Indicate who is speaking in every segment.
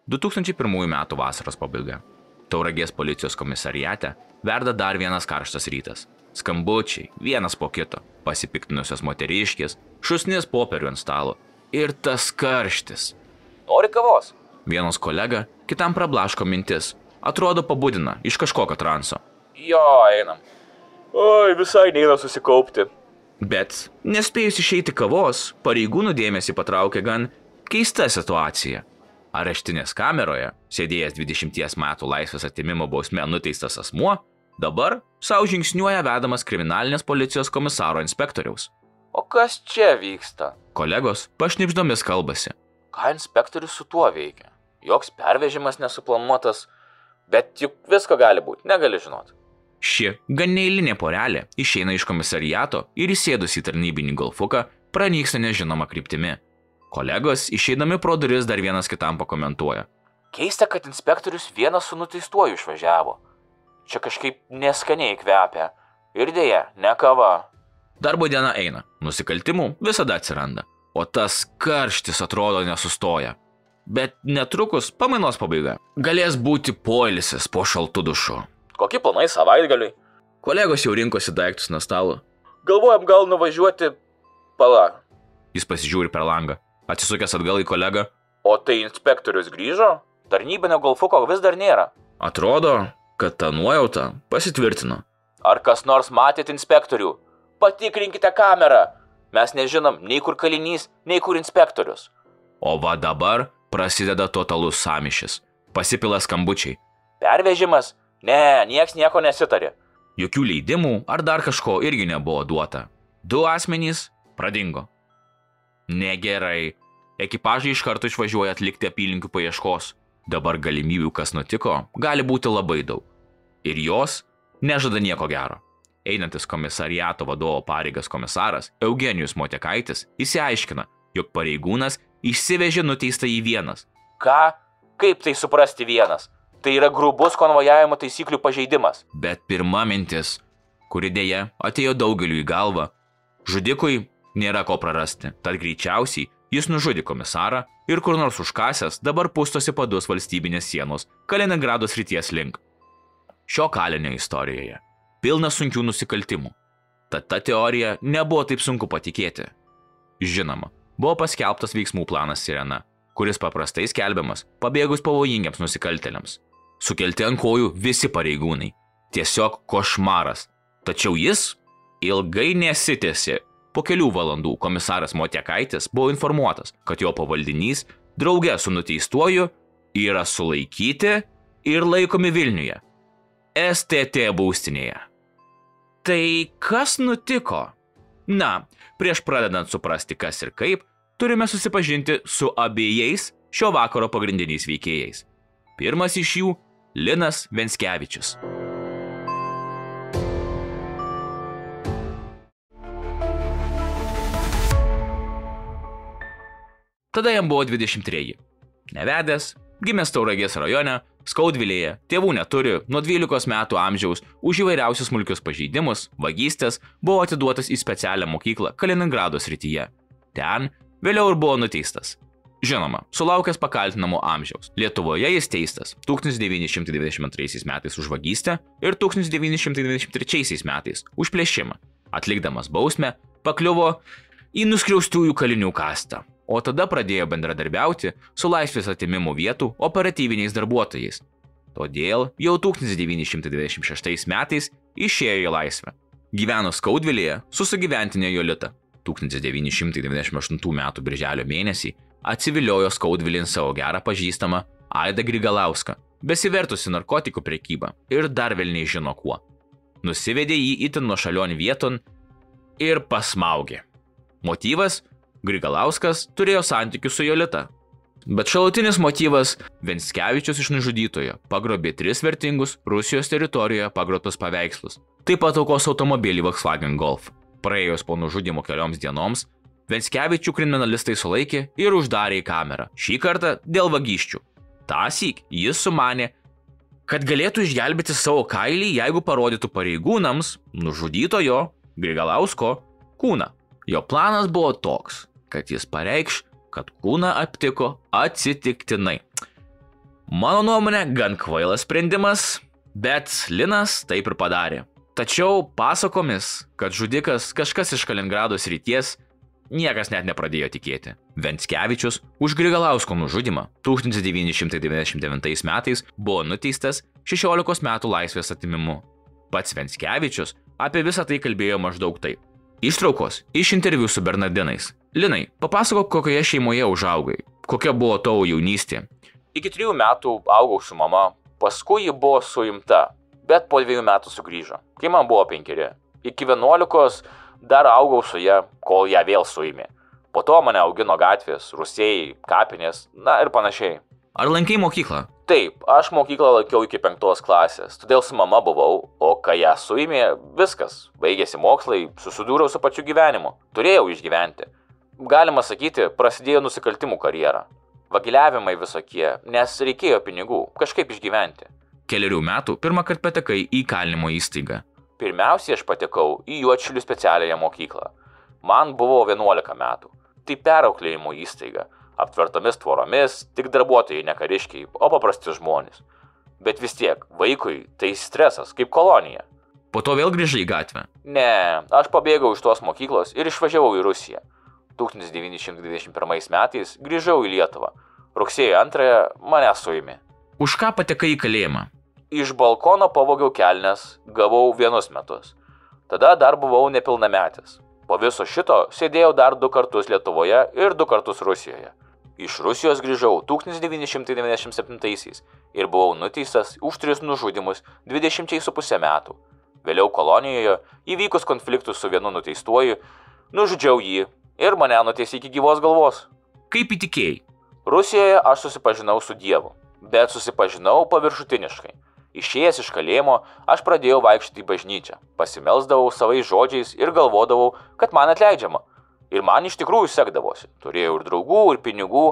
Speaker 1: 2001 metų vasaros pabaiga. Tauragės policijos komisariate verda dar vienas karštas rytas. Skambučiai, vienas po kito, pasipiktinusios moteriškės, šusnis popierių ant stalo. Ir tas karštis.
Speaker 2: Nori kavos?
Speaker 1: Vienas kolega, kitam prablaško mintis. Atrodo pabudina iš kažkokio transo.
Speaker 2: Jo, einam. Oi, visai neina susikaupti.
Speaker 1: Bet, nespėjus išeiti kavos, pareigūnų dėmesį patraukė gan keista situacija. Areštinės kameroje, sėdėjęs 20 metų laisvės atėmimo bausme nuteistas asmuo, dabar savo žingsniuoja vedamas kriminalinės policijos komisaro inspektoriaus.
Speaker 2: O kas čia vyksta?
Speaker 1: Kolegos pašnibždomis kalbasi.
Speaker 2: Ką inspektorius su tuo veikia? Joks pervežimas nesuplanuotas, bet juk visko gali būti, negali žinoti.
Speaker 1: Ši gan neeilinė porelė išeina iš komisariato ir įsėdus į tarnybinį golfuką pranyksta nežinoma kryptimi. Kolegos išeidami pro duris dar vienas kitam pakomentuoja.
Speaker 2: Keista, kad inspektorius vienas su nuteistuoju išvažiavo. Čia kažkaip neskaniai kvepia. Ir dėja, ne kava.
Speaker 1: Darbo diena eina, nusikaltimų visada atsiranda, o tas karštis atrodo nesustoja. Bet netrukus pamainos pabaiga. Galės būti poilsis po šaltų dušu.
Speaker 2: Kokie planai savaitgaliui?
Speaker 1: Kolegos jau rinkosi daiktus nuo stalo.
Speaker 2: Galvojam gal nuvažiuoti pala.
Speaker 1: Jis pasižiūri per langą, atsisukęs atgal į kolegą.
Speaker 2: O tai inspektorius grįžo? Tarnybinio golfuko vis dar nėra.
Speaker 1: Atrodo, kad ta nuojauta pasitvirtino.
Speaker 2: Ar kas nors matėt inspektorių? Patikrinkite kamerą. Mes nežinom nei kur kalinys, nei kur inspektorius.
Speaker 1: O va dabar prasideda totalus sąmyšis. Pasipila skambučiai.
Speaker 2: Pervežimas? Ne, nieks nieko nesitarė.
Speaker 1: Jokių leidimų ar dar kažko irgi nebuvo duota. 2 asmenys pradingo. Negerai. Ekipažai iš karto išvažiuoja atlikti apylinkių paieškos. Dabar galimybių, kas nutiko, gali būti labai daug. Ir jos nežada nieko gero. Einantis komisariato vadovo pareigas komisaras Eugenijus Motiekaitis išsiaiškina, jog pareigūnas išsivežė nuteistą į vienas.
Speaker 2: Ką? Kaip tai suprasti vienas? Tai yra grubus konvojavimo taisyklių pažeidimas.
Speaker 1: Bet pirma mintis, kuri dėja atėjo daugeliu į galvą, žudikui nėra ko prarasti, tad greičiausiai jis nužudė komisarą ir kur nors užkasęs dabar pustosi padus valstybinės sienos Kaliningrado srities link. Šio kalinio istorijoje pilna sunkių nusikaltimų, tad ta teorija nebuvo taip sunku patikėti. Žinoma, buvo paskelbtas veiksmų planas Sirena, kuris paprastai skelbiamas pabėgus pavojingiams nusikaltėliams. Sukelti ant kojų visi pareigūnai. Tiesiog košmaras. Tačiau jis ilgai nesitęsė. Po kelių valandų komisaras Motiekaitis buvo informuotas, kad jo pavaldinys drauge su nuteistuoju yra sulaikyti ir laikomi Vilniuje, STT būstinėje. Tai kas nutiko? Na, prieš pradedant suprasti kas ir kaip, turime susipažinti su abiejais šio vakaro pagrindiniais veikėjais. Pirmas iš jų – Linas Venckevičius. Tada jam buvo 23. Nevedęs, gimęs Tauragės rajone, Skaudvilėje, tėvų neturi, nuo 12 metų amžiaus už įvairiausius smulkius pažeidimus, vagystes, buvo atiduotas į specialią mokyklą Kaliningrado srityje. Ten vėliau ir buvo nuteistas. Žinoma, sulaukęs pakaltinamo amžiaus. Lietuvoje jis teistas 1922 metais už vagystę ir 1923 metais už plėšimą. Atlikdamas bausmę, pakliuvo į nuskriaustųjų kalinių kastą, o tada pradėjo bendradarbiauti su laisvės atėmimo vietų operatyviniais darbuotojais. Todėl jau 1926 metais išėjo į laisvę. Gyveno Skaudvilėje su sugyventinė Jolita. 1998 metų birželio mėnesį atsiviliojo Skaudvilėn savo gerą pažįstamą Aidą Grigalauską, besivertusi narkotikų prekybą ir dar velniai žino kuo. Nusivedė jį itin nuošalion vieton ir pasmaugė. Motyvas – Grigalauskas turėjo santykių su Jolita. Bet šalutinis motyvas – Venckevičius iš nužudytojo pagrobė 3 vertingus Rusijos teritorijoje pagrobtus paveikslus. Taip pat aukos automobilį Volkswagen Golf. Praėjus po nužudymo kelioms dienoms, Venckevičių kriminalistai sulaikė ir uždarė į kamerą. Šį kartą dėl vagysčių. Tąsyk jis sumanė, kad galėtų išgelbėti savo kailį, jeigu parodytų pareigūnams nužudytojo Grigalausko kūną. Jo planas buvo toks, kad jis pareikš, kad kūną aptiko atsitiktinai. Mano nuomonė, gan kvailas sprendimas, bet Linas taip ir padarė. Tačiau pasakomis, kad žudikas kažkas iš Kaliningrado srities, niekas net nepradėjo tikėti. Venckevičius už Grigalausko nužudymą 1999 metais buvo nuteistas 16 metų laisvės atimimu. Pats Venckevičius apie visą tai kalbėjo maždaug taip. Ištraukos iš interviu su Bernardinais. Linai, papasakok, kokioje šeimoje užaugai, kokia buvo tavo jaunystė.
Speaker 2: Iki 3 metų augau su mama, paskui ji buvo suimta, bet po 2 metų sugrįžo, kai man buvo 5. Iki 11 dar augau su ja, kol ją vėl suėmė. Po to mane augino gatvės, rūsiai, kapinės, na ir panašiai.
Speaker 1: Ar lankai mokyklą?
Speaker 2: Taip, aš mokyklą lankiau iki 5 klasės, todėl su mama buvau, o kai ją suėmė, viskas, baigėsi mokslai, susidūriau su pačiu gyvenimu, turėjau išgyventi. Galima sakyti, prasidėjo nusikaltimų karjera. Vagiliavimai visokie, nes reikėjo pinigų, kažkaip išgyventi.
Speaker 1: Kelerių metų pirmą kartą patekai į kalinimo įstaigą.
Speaker 2: Pirmiausiai aš patekau į Juodšilių specialiąją mokyklą. Man buvo 11 metų. Tai perauklėjimo įstaiga, aptvertomis tvoromis, tik darbuotojai ne kariškiai, o paprasti žmonės. Bet vis tiek, vaikui tai stresas, kaip kolonija.
Speaker 1: Po to vėl grįžai į gatvę?
Speaker 2: Ne, aš pabėgau iš tos mokyklos ir išvažiavau į Rusiją. 1921 metais grįžau į Lietuvą. Rugsėjo 2 mane suėmė.
Speaker 1: Už ką patekai į kalėjimą?
Speaker 2: Iš balkono pavogiau kelnes, gavau 1 metus. Tada dar buvau nepilnametis. Po viso šito sėdėjau dar 2 kartus Lietuvoje ir 2 kartus Rusijoje. Iš Rusijos grįžau 1997 ir buvau nuteistas už 3 nužudymus 20,5 metų. Vėliau kolonijoje, įvykus konfliktų su vienu nuteistuoju, nužudžiau jį ir mane nuteisė iki gyvos galvos.
Speaker 1: Kaip įtikėjai?
Speaker 2: Rusijoje aš susipažinau su Dievu, bet susipažinau paviršutiniškai. Išėjęs iš kalėjimo, aš pradėjau vaikščioti į bažnyčią, pasimelsdavau savais žodžiais ir galvodavau, kad man atleidžiama. Ir man iš tikrųjų sekdavosi. Turėjau ir draugų, ir pinigų,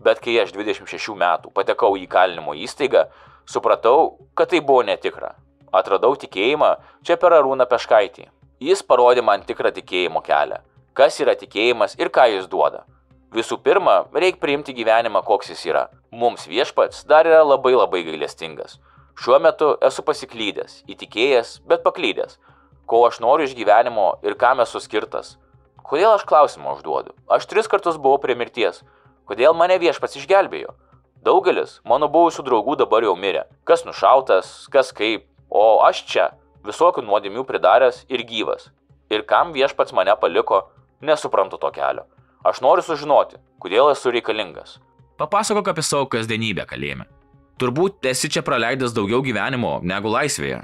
Speaker 2: bet kai aš 26 metų patekau į kalinimo įstaigą, supratau, kad tai buvo netikra. Atradau tikėjimą čia per Arūną Peškaitį. Jis parodė man tikrą tikėjimo kelią. Kas yra tikėjimas ir ką jis duoda. Visų pirma, reikia priimti gyvenimą, koks jis yra. Mums Viešpats dar yra labai gailestingas. Šiuo metu esu pasiklydęs, įtikėjęs, bet paklydęs. Ko aš noriu iš gyvenimo ir kam esu skirtas. Kodėl aš klausimą užduodu? Aš 3 kartus buvau prie mirties. Kodėl mane Viešpats išgelbėjo? Daugelis mano buvusių draugų dabar jau mirė. Kas nušautas, kas kaip, o aš čia, visokių nuodėmių pridaręs ir gyvas. Ir kam Viešpats mane paliko, nesuprantu to kelio. Aš noriu sužinoti, kodėl esu reikalingas.
Speaker 1: Papasakok apie savo kasdienybę kalėjime. Turbūt esi čia praleidęs daugiau gyvenimo negu laisvėje.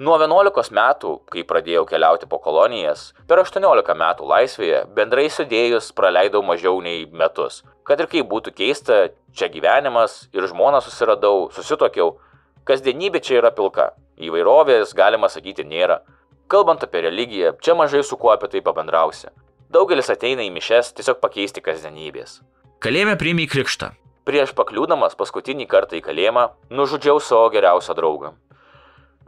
Speaker 2: Nuo 11 metų, kai pradėjau keliauti po kolonijas, per 18 metų laisvėje bendrai sudėjus praleidau mažiau nei metus. Kad ir kaip būtų keista, čia gyvenimas ir žmoną susiradau, susituokiau. Kasdienybė čia yra pilka. Įvairovės, galima sakyti, nėra. Kalbant apie religiją, čia mažai su kuo apie tai pabendrausi. Daugelis ateina į mišes tiesiog pakeisti kasdienybės.
Speaker 1: Kalėjime priėmei krikštą.
Speaker 2: Prieš pakliūdamas paskutinį kartą į kalėjimą, nužudžiau savo geriausią draugą.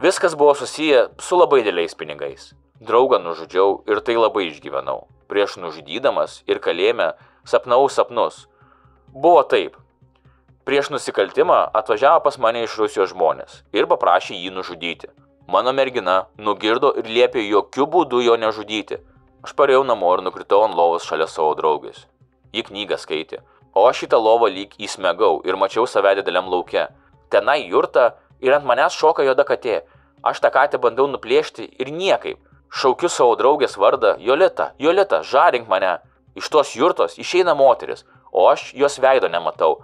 Speaker 2: Viskas buvo susiję su labai dideliais pinigais. Draugą nužudžiau ir tai labai išgyvenau. Prieš nužudydamas ir kalėjime sapnau sapnus. Buvo taip. Prieš nusikaltimą atvažiavo pas mane iš Rusijos žmonės ir paprašė jį nužudyti. Mano mergina nugirdo ir liepė jokių būdų jo nežudyti. Aš parėjau namo ir nukritau ant lovos šalia savo draugės. Ji knygą skaitė, o aš šitą lovą lyg įsmegau ir mačiau save dideliam lauke. Tenai jurta ir ant manęs šoka juoda katė. Aš tą katę bandau nuplėšti ir niekaip. Šaukiu savo draugės vardą Jolita, Jolita, žarink mane. Iš tos jurtos išeina moteris, o aš jos veido nematau.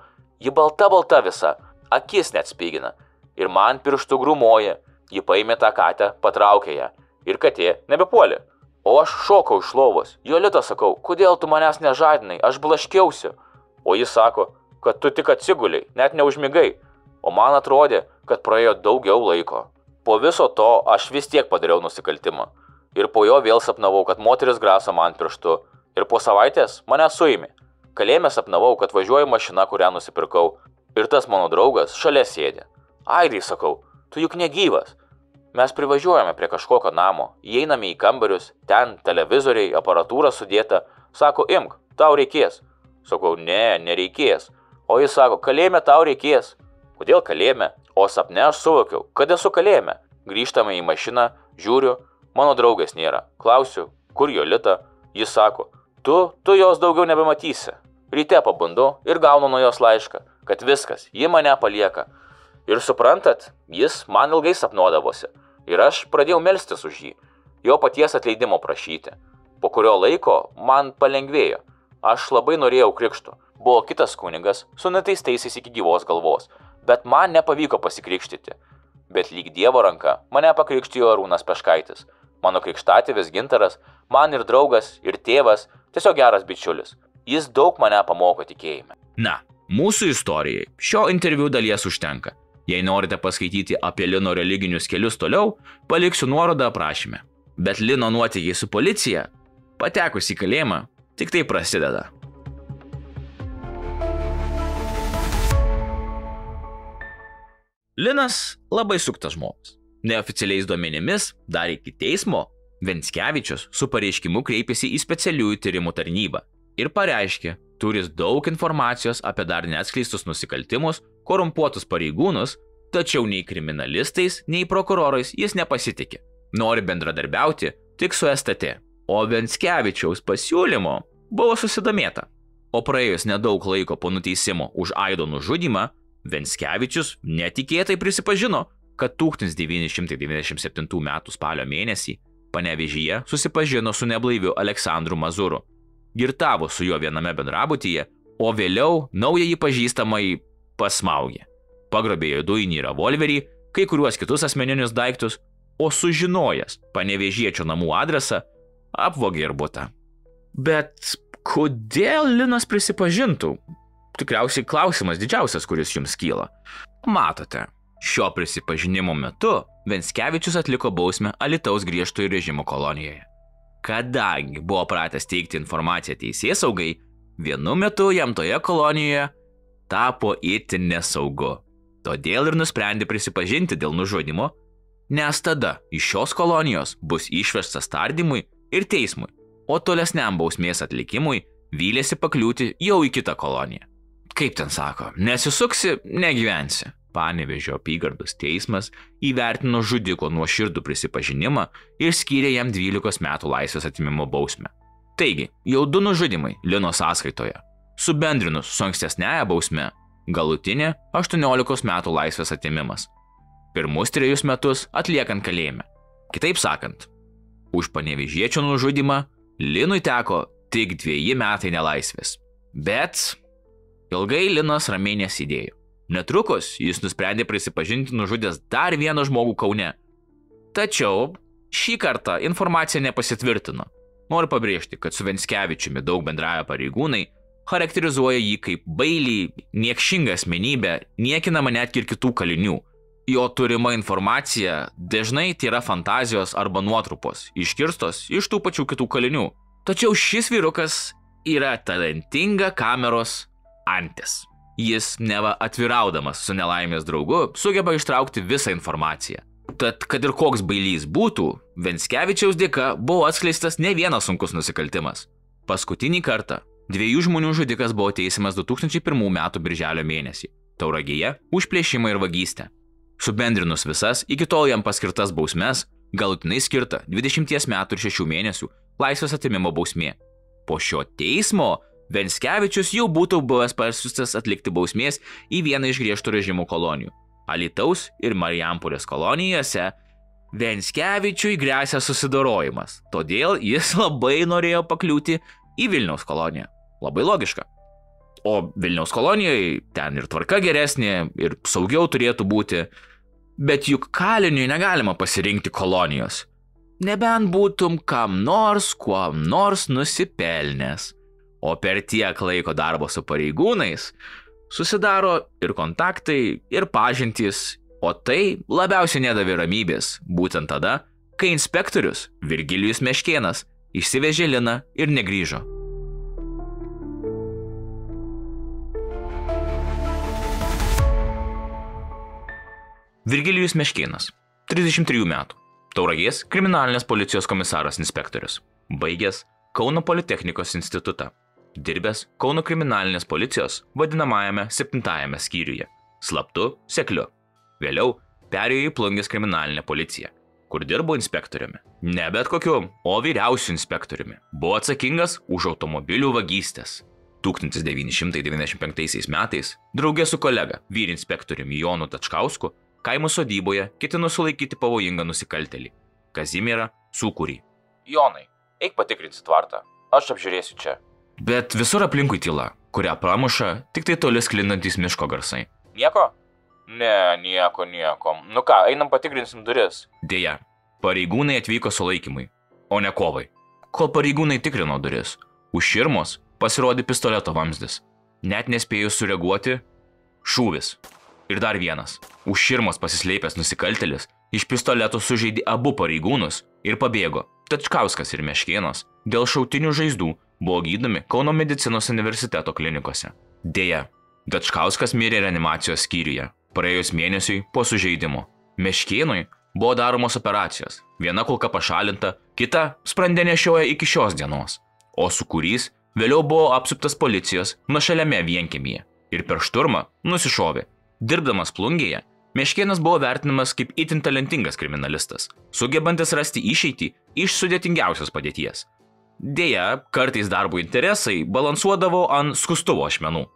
Speaker 2: Ji balta visa, akis net spygina. Ir man pirštų grūmoja. Ji paėmė tą katę, patraukė ją. Ir katė nebepuolė. O aš šokau iš lovos. Jolita, sakau, kodėl tu manęs nežadinai, aš blaškiausi. O jis sako, kad tu tik atsiguliai, net neužmigai. O man atrodė, kad praėjo daugiau laiko. Po viso to aš vis tiek padariau nusikaltimą. Ir po jo vėl sapnavau, kad moteris graso man pirštu. Ir po savaitės mane suėmė. Kalėjime sapnavau, kad važiuoju mašina, kurią nusipirkau. Ir tas mano draugas šalia sėdė. Aidai, sakau, tu juk negyvas. Mes privažiuojame prie kažkokio namo, įeiname į kambarius, ten televizoriai, aparatūra sudėta. Sako, imk, tau reikės. Sakau, ne, nereikės. O jis sako, kalėjime tau reikės. kodėl kalėjime, o sapne aš suvokiau, kad esu kalėjime. Grįžtame į mašiną, žiūriu, mano draugės nėra. Klausiu, kur Jolita, jis sako, tu jos daugiau nebematysi. Ryte pabundu ir gaunu nuo jos laišką, kad viskas, ji mane palieka. Ir suprantat, jis man ilgai sapnuodavosi. Ir aš pradėjau melstis už jį, jo paties atleidimo prašyti. Po kurio laiko man palengvėjo. Aš labai norėjau krikšto. Buvo kitas kunigas su nuteistaisiais iki gyvos galvos, bet man nepavyko pasikrikštyti. Bet lyg Dievo ranka mane pakrikštijo Arūnas Peškaitis. Mano krikštatėvis Gintaras, man ir draugas, ir tėvas, tiesiog geras bičiulis. Jis daug mane pamoko tikėjime.
Speaker 1: Na, mūsų istorijai šio interviu dalies užtenka. Jei norite paskaityti apie Lino religinius kelius toliau, paliksiu nuorodą aprašyme. Bet Lino nuotykiai su policija, patekus į kalėjimą, tik tai prasideda. Linas labai suktas žmogus. Neoficialiais duomenimis, dar iki teismo, Venckevičius su pareiškimu kreipėsi į specialiųjų tyrimų tarnybą ir pareiškė, turis daug informacijos apie dar neatskleistus nusikaltimus, korumpuotus pareigūnus, tačiau nei kriminalistais, nei prokurorais jis nepasitikė. Nori bendradarbiauti tik su STT, o Venckevičiaus pasiūlymo buvo susidomėta. O praėjus nedaug laiko po nuteisimo už Aido nužudymą, Venckevičius netikėtai prisipažino, kad 1997 m. spalio mėnesį Panevėžyje susipažino su neblaiviu Aleksandru Mazuru, girtavo su juo viename bendrabutyje, o vėliau naująjį pažįstamąjį pasmaugė. Pagrobė jo dujinį revolverį, kai kuriuos kitus asmeninius daiktus, o sužinojęs panevėžiečio namų adresą, apvogė ir butą. Bet kodėl Linas prisipažintų? Tikriausiai klausimas didžiausias, kuris jums kyla. Matote, šio prisipažinimo metu Venckevičius atliko bausmę Alytaus griežtojo režimo kolonijoje. Kadangi buvo pratęs teikti informaciją teisėsaugai, vienu metu jam toje kolonijoje tapo itin nesaugu. Todėl ir nusprendė prisipažinti dėl nužudimo, nes tada iš šios kolonijos bus išvežtas tardymui ir teismui, o tolesniam bausmės atlikimui vylėsi pakliūti jau į kitą koloniją. Kaip ten sako, nesisuksi, negyvensi. Panevėžio apygardos teismas įvertino žudiko nuoširdų prisipažinimą ir skyrė jam 12 metų laisvės atėmimo bausmę. Taigi, jau 2 nužudymai Lino sąskaitoje. Subendrinus su ankstesnėje bausme, galutinė 18 metų laisvės atėmimas. Pirmus 3 metus atliekant kalėjime. Kitaip sakant, už panevėžiečio nužudymą Linui teko tik 2 metai nelaisvės. Bet ilgai Linas ramiai nesėdėjo. Netrukus jis nusprendė prisipažinti nužudęs dar vieną žmogų Kaune. Tačiau šį kartą informacija nepasitvirtino. Noriu pabrėžti, kad su Venckevičiumi daug bendravę pareigūnai charakterizuoja jį kaip bailį, niekšingą asmenybę, niekinamą netgi ir kitų kalinių. Jo turima informacija dažnai tai yra fantazijos arba nuotrupos, iškirstos iš tų pačių kitų kalinių. Tačiau šis vyrukas yra talentinga kameros antis. Jis neva atviraudamas su nelaimės draugu sugeba ištraukti visą informaciją. Tad, kad ir koks bailys būtų, Venckevičiaus dėka buvo atskleistas ne vienas sunkus nusikaltimas. Paskutinį kartą 2 žmonių žudikas buvo teisiamas 2001 m. birželio mėnesį Tauragėje už plėšimą ir vagystę. Subendrinus visas iki tol jam paskirtas bausmes, galutinai skirta 20 metų ir 6 mėnesių laisvės atėmimo bausmė. Po šio teismo Venckevičius jau būtų buvęs pasiųstas atlikti bausmės į vieną iš griežto režimo kolonijų. Alytaus ir Marijampolės kolonijose Venckevičiui gresia susidorojimas, todėl jis labai norėjo pakliūti į Vilniaus koloniją. Labai logiška. O Vilniaus kolonijoje ten ir tvarka geresnė, ir saugiau turėtų būti, bet juk kaliniui negalima pasirinkti kolonijos. Nebent būtum kam nors, kuo nors nusipelnęs. O per tiek laiko darbo su pareigūnais susidaro ir kontaktai, ir pažintys, o tai labiausiai nedavė ramybės, būtent tada, kai inspektorius Virgilijus Meškėnas išsivežė Liną ir negrįžo. Virgilijus Meškėnas, 33 metų, Tauragės kriminalinės policijos komisaras inspektorius, baigęs Kauno Politechnikos institutą. Dirbęs Kauno kriminalinės policijos vadinamajame 7 skyriuje. slaptu sekliu. Vėliau perėjo į Plungės kriminalinę policiją, kur dirbo inspektoriumi. Ne bet kokiu, o vyriausiu inspektoriumi. Buvo atsakingas už automobilių vagystes. 1995 metais draugė su kolega, vyrinspektoriumi Jonu Tačkausku, kaimo sodyboje ketino sulaikyti pavojingą nusikaltėlį – Kazimierą Sūkurį.
Speaker 2: Jonai, eik patikrinti tvartą, aš apžiūrėsiu čia.
Speaker 1: Bet visur aplinkui tyla, kurią pramuša tik tai toli sklindantys miško garsai.
Speaker 2: Nieko? Ne, nieko. Nu ką, einam patikrinsim duris.
Speaker 1: Deja, pareigūnai atvyko sulaikymui, o ne kovai. Kol pareigūnai tikrino duris, už širmos pasirodė pistoleto vamzdis. Net nespėjus sureaguoti, šūvis. Ir dar vienas. Už širmos pasislėpęs nusikaltėlis iš pistoleto sužeidė abu pareigūnus ir pabėgo. Tačkauskas ir Meškėnas dėl šautinių žaizdų buvo gydomi Kauno medicinos universiteto klinikose. Deja, Tačkauskas mirė reanimacijos skyriuje, praėjus mėnesiui po sužeidimo. Meškėnui buvo daromos operacijos. Viena kulka pašalinta, kita sprandė nešioja iki šios dienos. O Sūkurys vėliau buvo apsuptas policijos nuošaliame vienkiemyje ir per šturmą nusišovė. Dirbdamas Plungėje, Meškėnas buvo vertinamas kaip itin talentingas kriminalistas, sugebantis rasti išeitį iš sudėtingiausios padėties. Deja, kartais darbo interesai balansuodavo ant skustuvo ašmenų.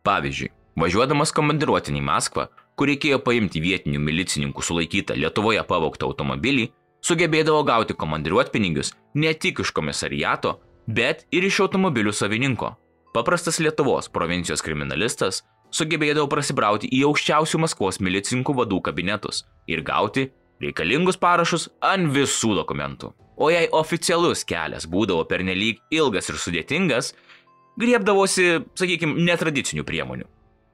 Speaker 1: Pavyzdžiui, važiuodamas komandiruotinį į Maskvą, kur reikėjo paimti vietinių milicininkų sulaikytą Lietuvoje pavogtą automobilį, sugebėdavo gauti komandiruotpinigius ne tik iš komisariato, bet ir iš automobilių savininko. Paprastas Lietuvos provincijos kriminalistas sugebėdavo prasibrauti į aukščiausių Maskvos milicininkų vadų kabinetus ir gauti reikalingus parašus ant visų dokumentų. O jei oficialus kelias būdavo pernelyg ilgas ir sudėtingas, griebdavosi, sakykime, netradicinių priemonių.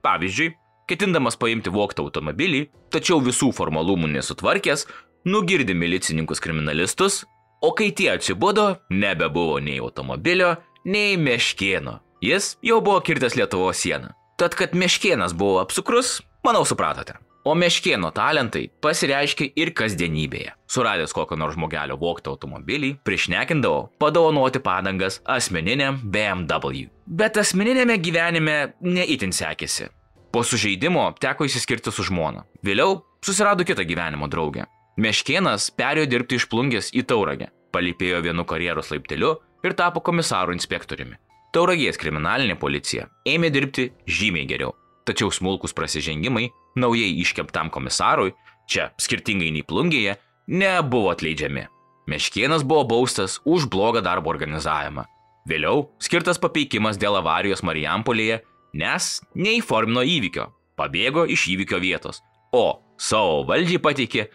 Speaker 1: Pavyzdžiui, ketindamas paimti vogtą automobilį, tačiau visų formalumų nesutvarkęs, nugirdi milicininkus kriminalistus, o kai tie atsibudo, nebebuvo nei automobilio, nei Meškėno. Jis jau buvo kirtęs Lietuvos sieną. Tad, kad Meškėnas buvo apsukrus, manau supratote. O Meškėno talentai pasireiškia ir kasdienybėje. Suradęs kokio nors žmogelio vogtą automobilį, prišnekindavo padovanoti padangas asmeniniam BMW. Bet asmeninėme gyvenime neįtin sekėsi. Po sužeidimo teko išsiskirti su žmona. Vėliau susirado kitą gyvenimo draugę. Meškėnas perėjo dirbti iš Plungės į Tauragę, palypėjo vienu karjeros laipteliu ir tapo komisaro inspektoriumi. Tauragės kriminalinė policija ėmė dirbti žymiai geriau, tačiau smulkus prasižengimai naujai iškeptam komisarui, čia skirtingai nei Plungėje, nebuvo atleidžiami. Meškėnas buvo baustas už blogą darbo organizavimą. Vėliau skirtas papeikimas dėl avarijos Marijampolėje, nes neįformino įvykio, pabėgo iš įvykio vietos, o savo valdžiai pateikė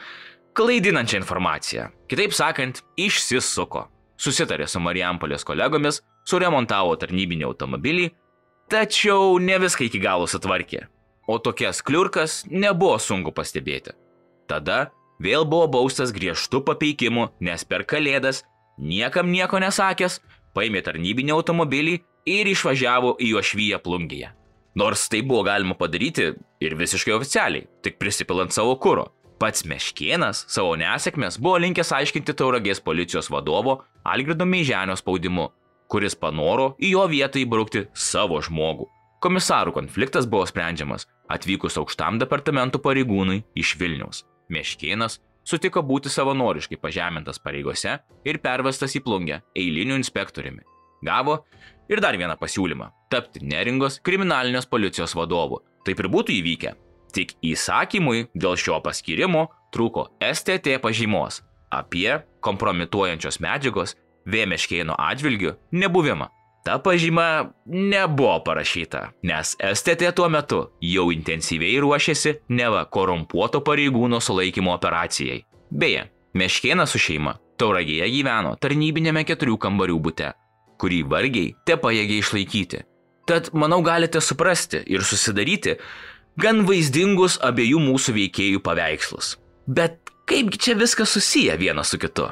Speaker 1: klaidinančią informaciją. Kitaip sakant, išsisuko. Susitarė su Marijampolės kolegomis, suremontavo tarnybinį automobilį, tačiau ne viską iki galo sutvarkė. O tokias kliurkas nebuvo sunku pastebėti. Tada vėl buvo baustas griežtų papeikimų, nes per Kalėdas, niekam nieko nesakęs, paėmė tarnybinį automobilį ir išvažiavo į Uošviją Plungėje. Nors tai buvo galima padaryti ir visiškai oficialiai, tik prisipilant savo kuro. Pats Meškėnas savo nesėkmes buvo linkęs aiškinti Tauragės policijos vadovo Algirdo Meiženio spaudimu, kuris panoro į jo vietą įbraukti savo žmogų. Komisarų konfliktas buvo sprendžiamas atvykus aukštam departamentų pareigūnui iš Vilniaus. Meškėnas sutiko būti savanoriškai pažemintas pareigose ir pervestas į Plungę eiliniu inspektoriumi. Gavo ir dar vieną pasiūlymą – tapti Neringos kriminalinės policijos vadovu. Taip ir būtų įvykę. Tik įsakymui dėl šio paskyrimo trūko STT pažymos apie kompromituojančios medžiagos V. Meškėno atžvilgiu nebuvimą. Ta pažyma nebuvo parašyta, nes STT tuo metu jau intensyviai ruošėsi neva korumpuoto pareigūno sulaikymo operacijai. Beje, Meškėnas su šeima Tauragėje gyveno tarnybinėme 4 kambarių bute, kurį vargiai tepajėgė išlaikyti. Tad, manau, galite suprasti ir susidaryti gan vaizdingus abiejų mūsų veikėjų paveikslus. Bet kaipgi čia viskas susiję vienas su kitu?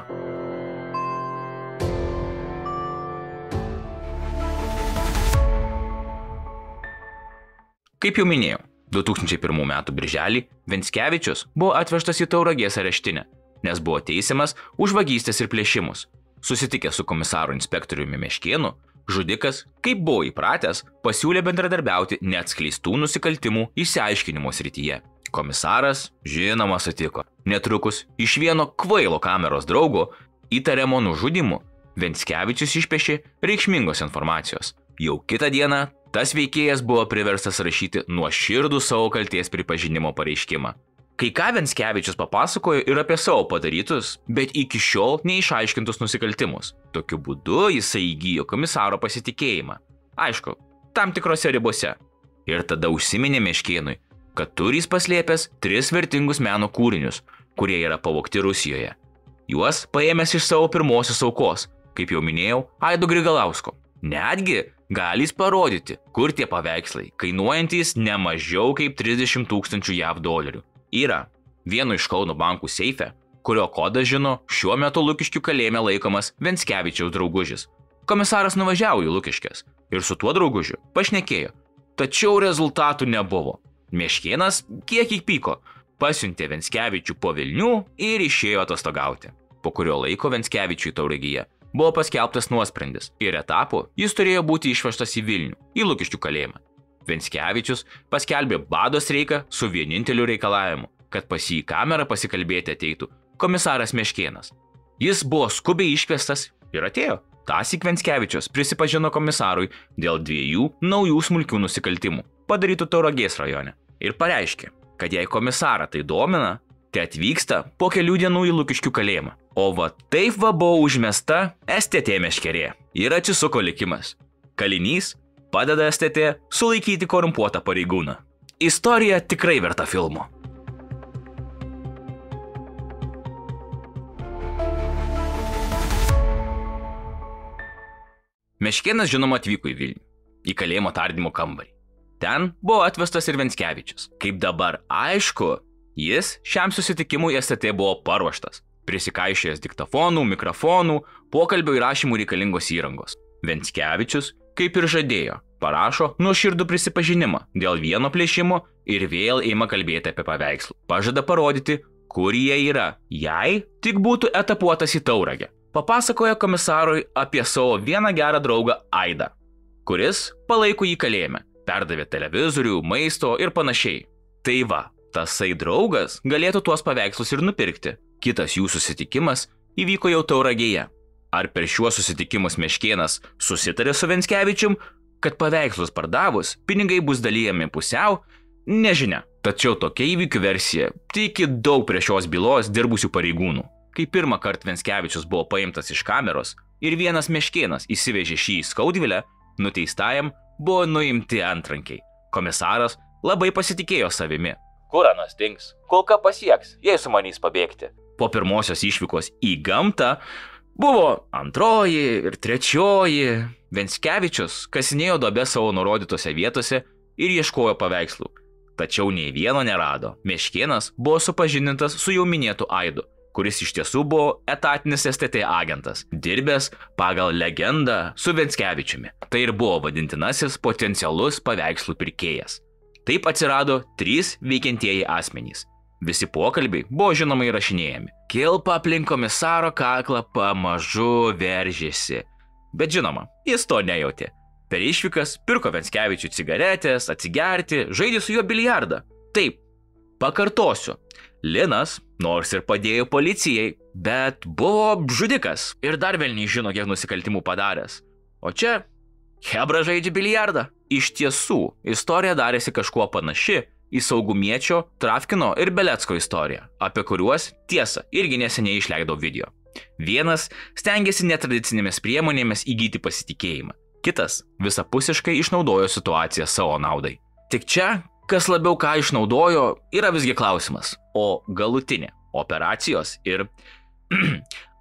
Speaker 1: Kaip jau minėjau, 2001 m. birželį Venckevičius buvo atvežtas į Tauragės areštinę, nes buvo teisiamas už vagystes ir plėšimus. Susitikęs su komisaru inspektoriumi Meškėnu, Žudikas, kaip buvo įpratęs, pasiūlė bendradarbiauti neatskleistų nusikaltimų išsiaiškinimo srityje. Komisaras, žinoma, sutiko. Netrukus iš vieno kvailo kameros draugo įtariamo nužudymu Venckevičius išpešė reikšmingos informacijos. Jau kitą dieną tas veikėjas buvo priverstas rašyti nuoširdų savo kaltės pripažinimo pareiškimą. Kai ką Venckevičius papasakojo ir apie savo padarytus, bet iki šiol neišaiškintus nusikaltimus. Tokiu būdu jisai įgijo komisaro pasitikėjimą. Aišku, tam tikrose ribose. Ir tada užsiminė Meškėnui, kad turi jis paslėpęs 3 vertingus meno kūrinius, kurie yra pavogti Rusijoje. Juos paėmęs iš savo pirmosios aukos, kaip jau minėjau, Aido Grigalausko. Netgi gali jis parodyti, kur tie paveikslai, kainuojantys ne mažiau kaip 30 000 JAV dolerių. Yra vieno iš Kauno bankų seife, kurio kodą žino šiuo metu Lukiškių kalėjime laikomas Venckevičiaus draugužis. Komisaras nuvažiavo į Lukiškes ir su tuo draugužiu pašnekėjo, tačiau rezultatų nebuvo. Meškėnas kiek įpyko, pasiuntė Venckevičių po Vilnių ir išėjo atostogauti. Po kurio laiko Venckevičiui Tauragėje buvo paskelbtas nuosprendis ir etapu jis turėjo būti išvežtas į Vilnių, į Lukiškių kalėjimą. Venckevičius paskelbė bado streiką su vieninteliu reikalavimu, kad pas jį į kamerą pasikalbėti ateitų komisaras Meškėnas. Jis buvo skubiai iškviestas ir atėjo. Tąsyk Venckevičius prisipažino komisarui dėl 2 naujų smulkių nusikaltimų, padarytų Tauragės rajone, ir pareiškė, kad jei komisarą tai domina, tai atvyksta po kelių dienų į Lukiškių kalėjimą. O va taip va buvo užmesta STT meškerė ir atsisuko likimas. Kalinys padeda STT sulaikyti korumpuotą pareigūną. Istorija tikrai verta filmo. Meškėnas žinoma atvyko į Vilnių, į kalėjimo tardymo kambarį. Ten buvo atvestas ir Venckevičius. Kaip dabar aišku, jis šiam susitikimui STT buvo paruoštas, prisikaišėjęs diktofonų, mikrofonų, pokalbio įrašymų reikalingos įrangos. Venckevičius, kaip ir žadėjo, parašo nuoširdų prisipažinimą dėl vieno plėšimo ir vėl ėmė kalbėti apie paveikslų. Pažada parodyti, kur jie yra, jei tik būtų etapuotas į Tauragę. Papasakojo komisarui apie savo vieną gerą draugą Aidą, kuris palaiko jį kalėjime, perdavė televizorių, maisto ir panašiai. Tai va, tasai draugas galėtų tuos paveikslus ir nupirkti. Kitas jų susitikimas įvyko jau Tauragėje. Ar per šiuos susitikimus Meškėnas susitarė su Venckevičium, kad paveikslus pardavus pinigai bus dalijami pusiau, nežinia. Tačiau tokia įvykių versija tiki daug prie šios bylos dirbusių pareigūnų. Kai pirmą kartą Venckevičius buvo paimtas iš kameros ir vienas Meškėnas įsivežė šį į Skaudvilę, nuteistajam buvo nuimti antrankiai. Komisaras labai pasitikėjo savimi. Kur anas dings? Kulka pasieks, jei sumanys pabėgti. Po pirmosios išvykos į gamtą buvo antroji ir trečioji. Venckevičius kasinėjo duobę savo nurodytose vietose ir ieškojo paveikslų. Tačiau nei vieno nerado. Meškėnas buvo supažindintas su jau minėtu Aidu, kuris iš tiesų buvo etatinis STT agentas, dirbęs pagal legendą su Venckevičiumi. Tai ir buvo vadintinasis potencialus paveikslų pirkėjas. Taip atsirado 3 veikiantieji asmenys. Visi pokalbiai buvo žinoma įrašinėjami. Kilpa aplink komisaro kaklą pamažu veržėsi. Bet žinoma, jis to nejautė. Per išvykas pirko Venckevičiui cigaretės, atsigerti, žaidė su juo biliardą. Taip, pakartosiu. Linas, nors ir padėjo policijai, bet buvo žudikas ir dar velniai žino, kiek nusikaltimų padaręs. O čia chebra žaidžia biliardą. Iš tiesų, istorija darėsi kažkuo panaši į Saugumiečio, Trafkino ir Belecko istoriją, apie kuriuos, tiesa, irgi neseniai išleidau video. Vienas stengiasi netradicinėmis priemonėmis įgyti pasitikėjimą, kitas visapusiškai išnaudojo situaciją savo naudai. Tik čia, kas labiau ką išnaudojo, yra visgi klausimas, o galutinė operacijos ir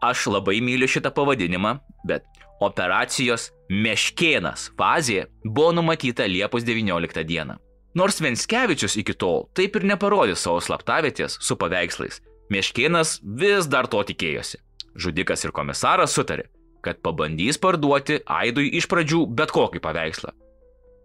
Speaker 1: aš labai myliu šitą pavadinimą, bet operacijos Meškėnas fazė buvo numatyta Liepos 19 dieną. Nors Venckevičius iki tol taip ir neparodė savo slaptavietės su paveikslais, Meškėnas vis dar to tikėjosi. Žudikas ir komisaras sutarė, kad pabandys parduoti Aidui iš pradžių bet kokį paveikslą.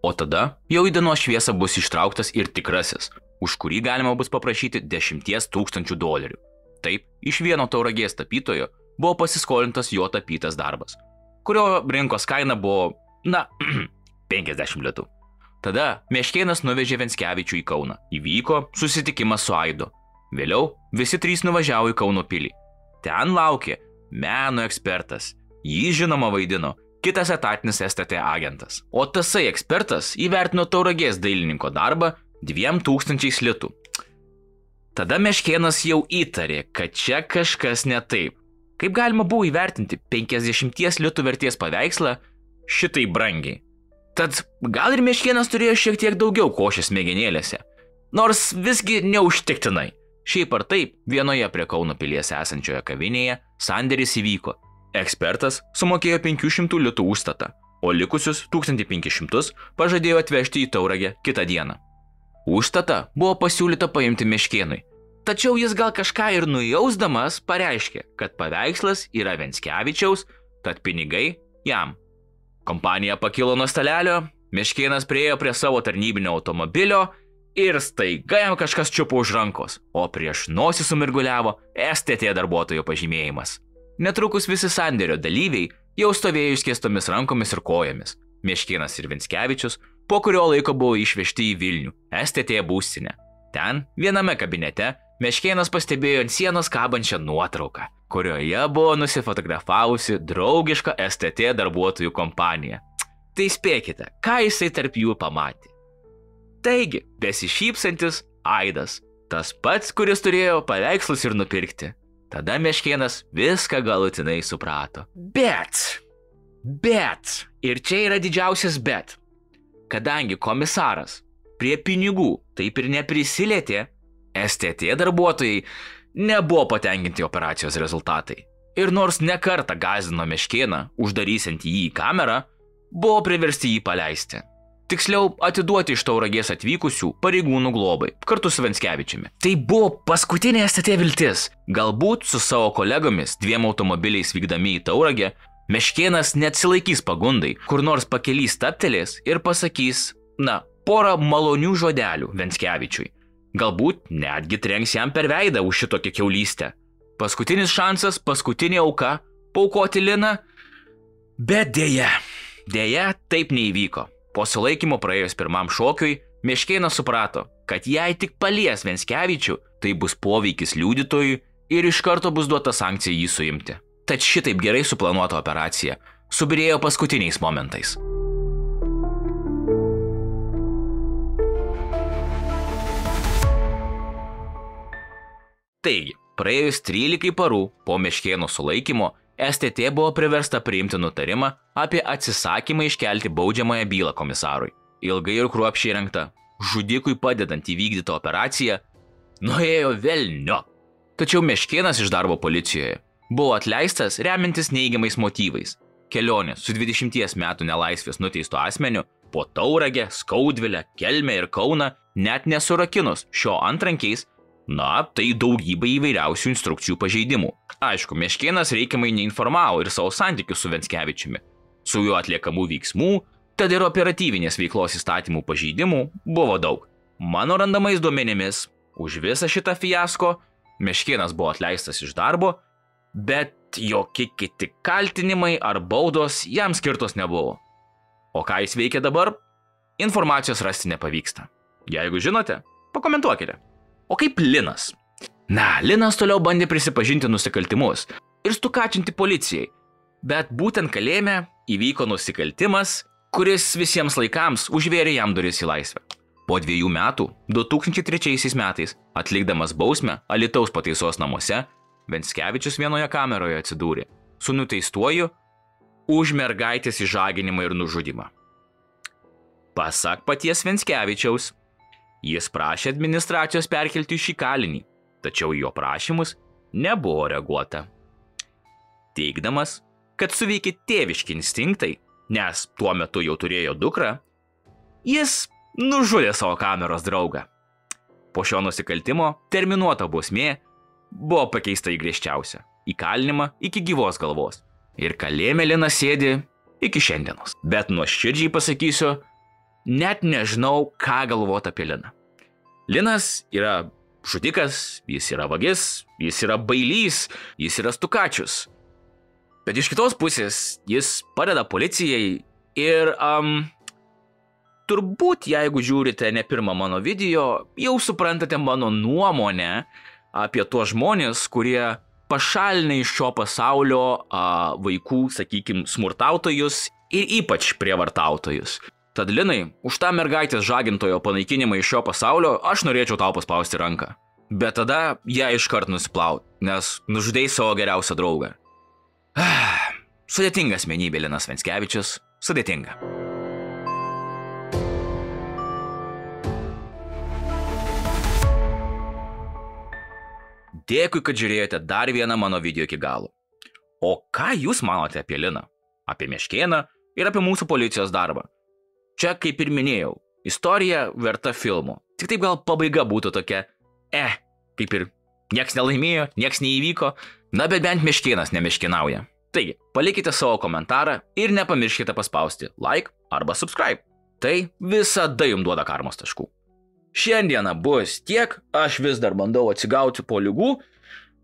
Speaker 1: O tada jau į dienos šviesą bus ištrauktas ir tikrasis, už kurį galima bus paprašyti 10 000 dolerių. Taip, iš vieno Tauragės tapytojo buvo pasiskolintas jo tapytas darbas, kurio rinkos kaina buvo 50 litų. Tada Meškėnas nuvežė Venckevičių į Kauną. Įvyko susitikimas su Aidu. Vėliau visi trys nuvažiavo į Kauno pilį. Ten laukė meno ekspertas. Jį žinoma vaidino kitas etatinis STT agentas. O tasai ekspertas įvertino Tauragės dailininko darbą 2000 litų. Tada Meškėnas jau įtarė, kad čia kažkas ne taip. Kaip galima buvo įvertinti 50 litų vertės paveikslą šitai brangiai? Tad gal ir Meškėnas turėjo šiek tiek daugiau košės smegenėlėse. Nors visgi neužtektinai. Šiaip ar taip, vienoje prie Kauno pilies esančioje kavinėje sandėris įvyko. Ekspertas sumokėjo 500 litų užstatą, o likusius 1500 pažadėjo atvežti į Tauragę kitą dieną. Užstatą buvo pasiūlyta paimti Meškėnui, tačiau jis gal kažką ir nujausdamas pareiškė, kad paveikslas yra Venckevičiaus, tad pinigai jam. Kompanija pakilo nuo stalelio, Meškėnas priėjo prie savo tarnybinio automobilio ir staiga jam kažkas čiupo už rankos, o prieš nosį sumirguliavo STT darbuotojo pažymėjimas. Netrukus visi sandėrio dalyviai jau stovėjo išskėstomis rankomis ir kojomis. Meškėnas ir Venckevičius po kurio laiko buvo išvežti į Vilnių, STT būstinę. Ten, viename kabinete, Meškėnas pastebėjo ant sienos kabančią nuotrauką, kurioje buvo nusifotografavusi draugiška STT darbuotojų kompanija. Tai spėkite, ką jisai tarp jų pamatė. Taigi, besišypsantis Aidas, tas pats, kuris turėjo paveikslus ir nupirkti. Tada Meškėnas viską galutinai suprato. Bet, ir čia yra didžiausias bet. Kadangi komisaras prie pinigų taip ir neprisilietė, STT darbuotojai nebuvo patenkinti operacijos rezultatai. Ir nors ne kartą gąsdino Meškėną, uždarysiant jį į kamerą, buvo priversti jį paleisti. Tiksliau, atiduoti iš Tauragės atvykusių pareigūnų globai, kartu su Venckevičiumi. Tai buvo paskutinė STT viltis. Galbūt su savo kolegomis 2 automobiliais vykdami į Tauragę, Meškėnas neatsilaikys pagundai, kur nors pakely stabtelės ir pasakys, porą malonių žodelių Venckevičiui. Galbūt netgi trenks jam per veidą už šitokią kiaulystę. Paskutinis šansas, paskutinė auka, paaukoti Liną. Bet dėja, taip neįvyko. Po sulaikymo praėjus pirmam šokiui, Meškėnas suprato, kad jei tik palies Venckevičių, tai bus poveikis liudytojui ir iš karto bus duota sankcija jį suimti. Tad šitaip gerai suplanuota operacija subyrėjo paskutiniais momentais. Taigi, praėjus 13 parų po Meškėno sulaikymo, STT buvo priversta priimti nutarimą apie atsisakymą iškelti baudžiamąją bylą komisarui. Ilgai ir kruopščiai rengta, žudikui padedant įvykdyti operaciją, nuėjo velnio. Tačiau Meškėnas iš darbo policijoje buvo atleistas remintis neigiamais motyvais. Kelionė su 20 metų nelaisvės nuteistu asmeniu po Tauragę, Skaudvilę, Kelmę ir Kauną net nesurakinus šio antrankiais, tai daugybė įvairiausių instrukcijų pažeidimų. Aišku, Meškėnas reikiamai neinformavo ir savo santykių su Venckevičiumi. Su juo atliekamų veiksmų, tad ir operatyvinės veiklos įstatymų pažeidimų buvo daug. Mano randamais duomenimis, už visą šitą fiasko Meškėnas buvo atleistas iš darbo, bet jokie kiti kaltinimai ar baudos jam skirtos nebuvo. O ką jis veikia dabar? Informacijos rasti nepavyksta. Jeigu žinote, pakomentuokite. O kaip Linas? Linas toliau bandė prisipažinti nusikaltimus ir stukačinti policijai, bet būtent kalėjime įvyko nusikaltimas, kuris visiems laikams užvėrė jam duris į laisvę. Po 2 metų, 2003 metais, atlikdamas bausmę Alytaus pataisos namuose, Venckevičius vienoje kameroje atsidūrė su nuteistuoju už mergaitės išžaginimą ir nužudymą. Pasak paties Venckevičiaus, jis prašė administracijos perkelti šį kalinį, tačiau jo prašymus nebuvo reaguota. Teigdamas, kad suveikė tėviški instinktai, nes tuo metu jau turėjo dukrą, jis nužudė savo kameros draugą. Po šio nusikaltimo terminuota bausmė buvo pakeista į griežčiausią – įkalinimą iki gyvos galvos. Ir kalėjime Linas sėdi iki šiandienos. Bet nuoširdžiai pasakysiu, net nežinau, ką galvoti apie Liną. Linas yra žudikas, jis yra vagis, jis yra bailys, jis yra stukačius. Bet iš kitos pusės jis padeda policijai Ir turbūt, jeigu žiūrite ne pirmą mano video, jau suprantate mano nuomonę apie tuos žmonės, kurie pašalina iš šio pasaulio vaikų, sakykim, smurtautojus ir ypač prievartautojus. Tad Linai, už tą mergaitės žagintojo panaikinimą iš šio pasaulio aš norėčiau tau paspausti ranką. Bet tada ją iškart nusiplaut, nes nužudei savo geriausią draugą. Sudėtinga asmenybė Linas Venckevičius, sudėtinga. Dėkui, kad žiūrėjote dar vieną mano video iki galo. O ką jūs manote apie Liną, apie Meškėną ir apie mūsų policijos darbą? Čia, kaip ir minėjau, istorija verta filmų. Tik taip gal pabaiga būtų tokia, kaip ir nieks nelaimėjo, nieks neįvyko, na bet bent Meškėnas nemeškinauja. Taigi, palikite savo komentarą ir nepamirškite paspausti like arba subscribe. Tai visada jums duoda karmos taškų. Šiandieną bus tiek, aš vis dar bandau atsigauti po ligų,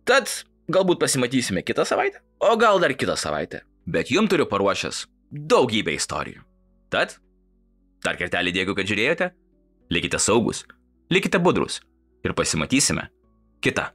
Speaker 1: tad galbūt pasimatysime kitą savaitę, o gal dar kitą savaitę. Bet jums turiu paruošęs daugybę istorijų. Tad, dar kartelį dėkui, kad žiūrėjote, likite saugus, likite budrus ir pasimatysime kitą